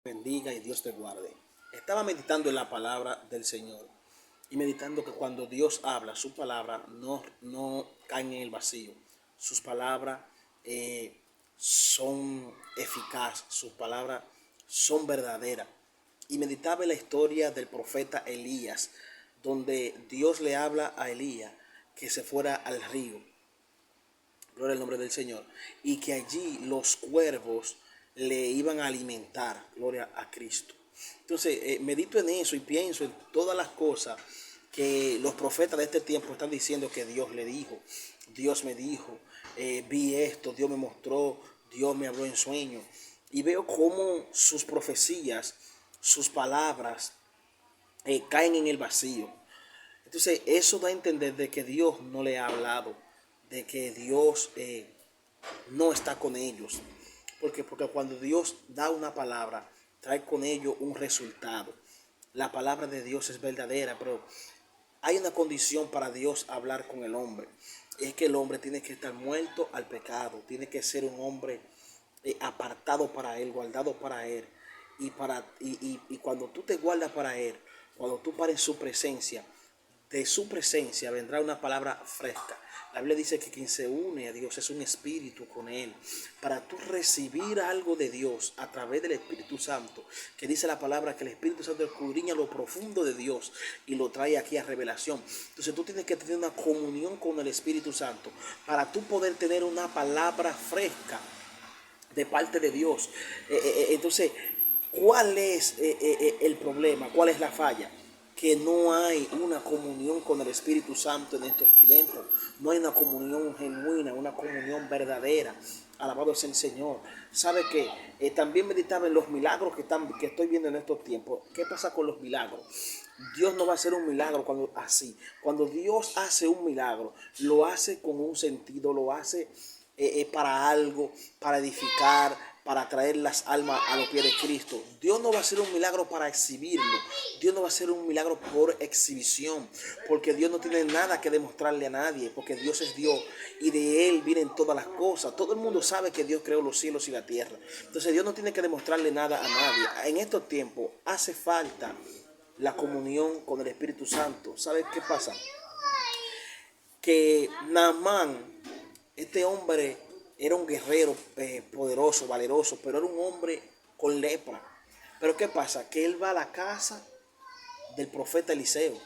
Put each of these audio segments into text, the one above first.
Bendiga y Dios te guarde. Estaba meditando en la palabra del Señor y meditando que cuando Dios habla, su palabra no caen en el vacío. Sus palabras son eficaces, sus palabras son verdaderas. Y meditaba en la historia del profeta Elías, donde Dios le habla a Elías que se fuera al río, gloria al nombre del Señor, y que allí los cuervos le iban a alimentar, gloria a Cristo. Entonces, medito en eso y pienso en todas las cosas que los profetas de este tiempo están diciendo que Dios le dijo. Dios me dijo, vi esto, Dios me mostró, Dios me habló en sueño. Y veo cómo sus profecías, sus palabras, caen en el vacío. Entonces eso da a entender de que Dios no le ha hablado, de que Dios no está con ellos. Porque cuando Dios da una palabra, trae con ello un resultado. La palabra de Dios es verdadera, pero hay una condición para Dios hablar con el hombre. Es que el hombre tiene que estar muerto al pecado, tiene que ser un hombre apartado para Él, guardado para Él. Y cuando tú te guardas para Él, cuando tú pares en su presencia, de su presencia vendrá una palabra fresca. La Biblia dice que quien se une a Dios es un espíritu con Él. Para tú recibir algo de Dios a través del Espíritu Santo, que dice la palabra que el Espíritu Santo escudriña lo profundo de Dios y lo trae aquí a revelación. Entonces tú tienes que tener una comunión con el Espíritu Santo para tú poder tener una palabra fresca de parte de Dios. Entonces, ¿cuál es el problema? ¿Cuál es la falla? Que no hay una comunión con el Espíritu Santo en estos tiempos. No hay una comunión genuina, una comunión verdadera. Alabado sea el Señor. ¿Sabe qué? También meditaba en los milagros que estoy viendo en estos tiempos. ¿Qué pasa con los milagros? Dios no va a hacer un milagro cuando así. Cuando Dios hace un milagro, lo hace con un sentido, lo hace para algo, para edificar, para traer las almas a los pies de Cristo. Dios no va a hacer un milagro para exhibirlo. Dios no va a hacer un milagro por exhibición, porque Dios no tiene nada que demostrarle a nadie, porque Dios es Dios y de Él vienen todas las cosas. Todo el mundo sabe que Dios creó los cielos y la tierra. Entonces Dios no tiene que demostrarle nada a nadie. En estos tiempos hace falta la comunión con el Espíritu Santo. ¿Sabe qué pasa? Que Naamán, este hombre era un guerrero poderoso, valeroso, pero era un hombre con lepra. Pero ¿qué pasa? Que él va a la casa del profeta Eliseo.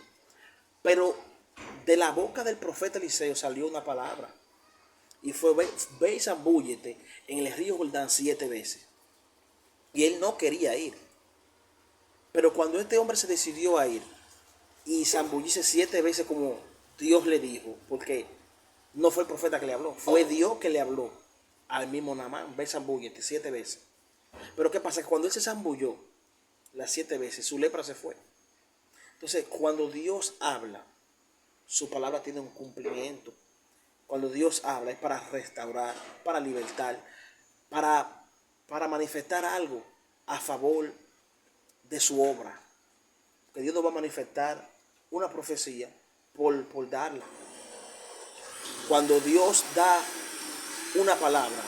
Pero de la boca del profeta Eliseo salió una palabra. Y fue, ve y zambúllete en el río Jordán 7 veces. Y él no quería ir. Pero cuando este hombre se decidió a ir y zambullirse 7 veces como Dios le dijo, porque no fue el profeta que le habló, fue Dios que le habló al mismo Naamán, ve zambúllete 7 veces. Pero ¿qué pasa? Que cuando él se zambulló las 7 veces, su lepra se fue. Entonces, cuando Dios habla, su palabra tiene un cumplimiento. Cuando Dios habla es para restaurar, para libertar, para manifestar algo a favor de su obra. Que Dios no va a manifestar una profecía por darla. Cuando Dios da una palabra,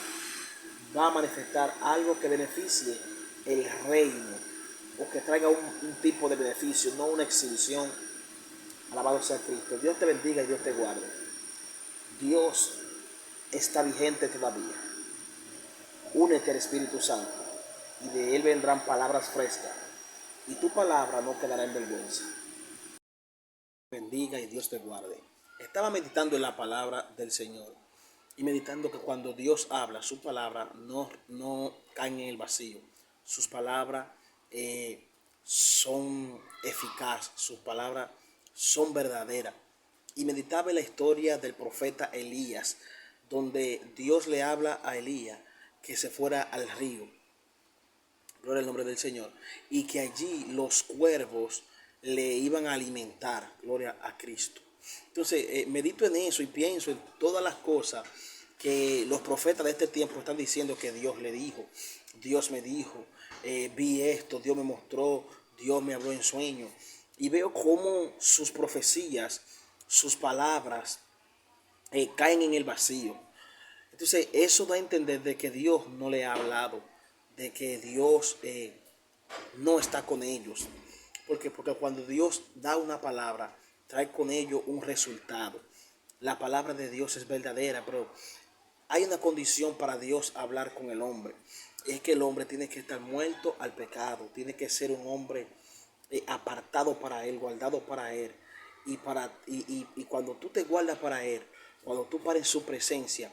va a manifestar algo que beneficie el reino o que traiga un tipo de beneficio, no una exhibición. Alabado sea Cristo. Dios te bendiga y Dios te guarde. Dios está vigente todavía. Únete al Espíritu Santo y de Él vendrán palabras frescas y tu palabra no quedará en vergüenza. Bendiga y Dios te guarde. Estaba meditando en la palabra del Señor y meditando que cuando Dios habla, su palabra no caen en el vacío. Sus palabras son eficaces, sus palabras son verdaderas. Y meditaba en la historia del profeta Elías, donde Dios le habla a Elías que se fuera al río, gloria al nombre del Señor, y que allí los cuervos le iban a alimentar, gloria a Cristo. Entonces, medito en eso y pienso en todas las cosas que los profetas de este tiempo están diciendo que Dios le dijo. Dios me dijo, vi esto, Dios me mostró, Dios me habló en sueño. Y veo cómo sus profecías, sus palabras caen en el vacío. Entonces eso da a entender de que Dios no le ha hablado, de que Dios no está con ellos. Porque cuando Dios da una palabra, trae con ello un resultado. La palabra de Dios es verdadera, pero hay una condición para Dios hablar con el hombre. Es que el hombre tiene que estar muerto al pecado, tiene que ser un hombre apartado para Él, guardado para Él. Y cuando tú te guardas para Él, cuando tú pares en su presencia,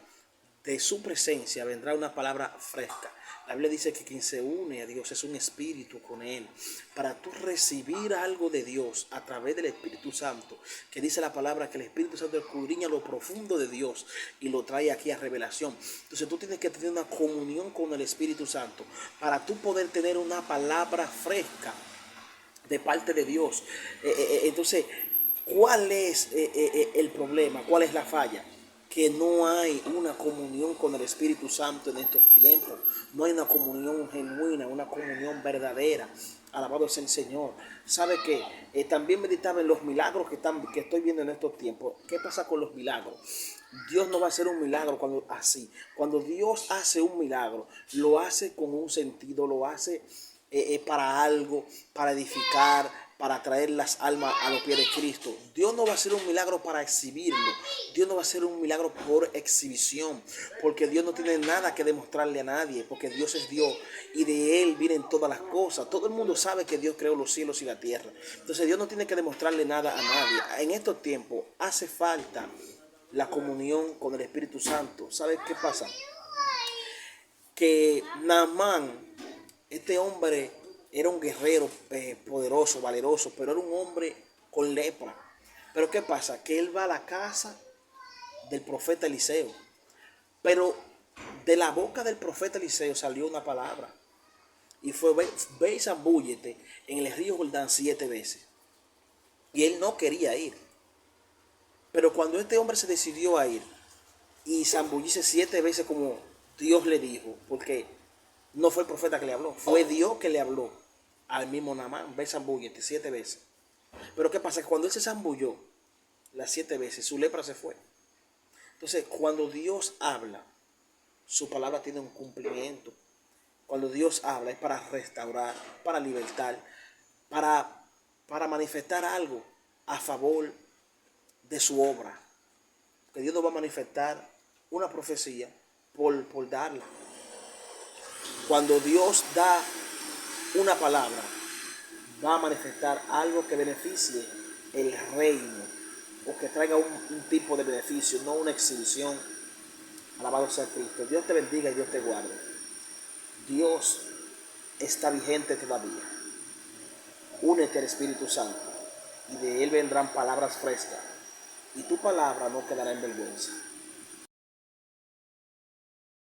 de su presencia vendrá una palabra fresca. La Biblia dice que quien se une a Dios es un espíritu con Él. Para tú recibir algo de Dios a través del Espíritu Santo, que dice la palabra que el Espíritu Santo escudriña lo profundo de Dios y lo trae aquí a revelación. Entonces tú tienes que tener una comunión con el Espíritu Santo para tú poder tener una palabra fresca de parte de Dios. Entonces, ¿cuál es el problema? ¿Cuál es la falla? Que no hay una comunión con el Espíritu Santo en estos tiempos. No hay una comunión genuina, una comunión verdadera. Alabado sea el Señor. ¿Sabe qué? También meditaba en los milagros que estoy viendo en estos tiempos. ¿Qué pasa con los milagros? Dios no va a hacer un milagro cuando así. Cuando Dios hace un milagro, lo hace con un sentido, lo hace para algo, para edificar, para traer las almas a los pies de Cristo. Dios no va a hacer un milagro para exhibirlo. Dios no va a hacer un milagro por exhibición, porque Dios no tiene nada que demostrarle a nadie, porque Dios es Dios y de Él vienen todas las cosas. Todo el mundo sabe que Dios creó los cielos y la tierra. Entonces Dios no tiene que demostrarle nada a nadie. En estos tiempos hace falta la comunión con el Espíritu Santo. ¿Sabe qué pasa? Que Naamán, este hombre era un guerrero poderoso, valeroso, pero era un hombre con lepra. Pero ¿qué pasa? Que él va a la casa del profeta Eliseo. Pero de la boca del profeta Eliseo salió una palabra. Y fue, ve y zambúllete en el río Jordán 7 veces. Y él no quería ir. Pero cuando este hombre se decidió a ir y zambullirse 7 veces como Dios le dijo, porque no fue el profeta que le habló, fue Dios que le habló al mismo Naamán, ve zambúllete 7 veces. Pero ¿qué pasa? Que cuando él se zambulló las 7 veces, su lepra se fue. Entonces, cuando Dios habla, su palabra tiene un cumplimiento. Cuando Dios habla es para restaurar, para libertar, para manifestar algo a favor de su obra. Que Dios nos va a manifestar una profecía por darla. Cuando Dios da una palabra, va a manifestar algo que beneficie el reino o que traiga un tipo de beneficio, no una exhibición. Alabado sea Cristo. Dios te bendiga y Dios te guarde. Dios está vigente todavía. Únete al Espíritu Santo y de Él vendrán palabras frescas y tu palabra no quedará en vergüenza.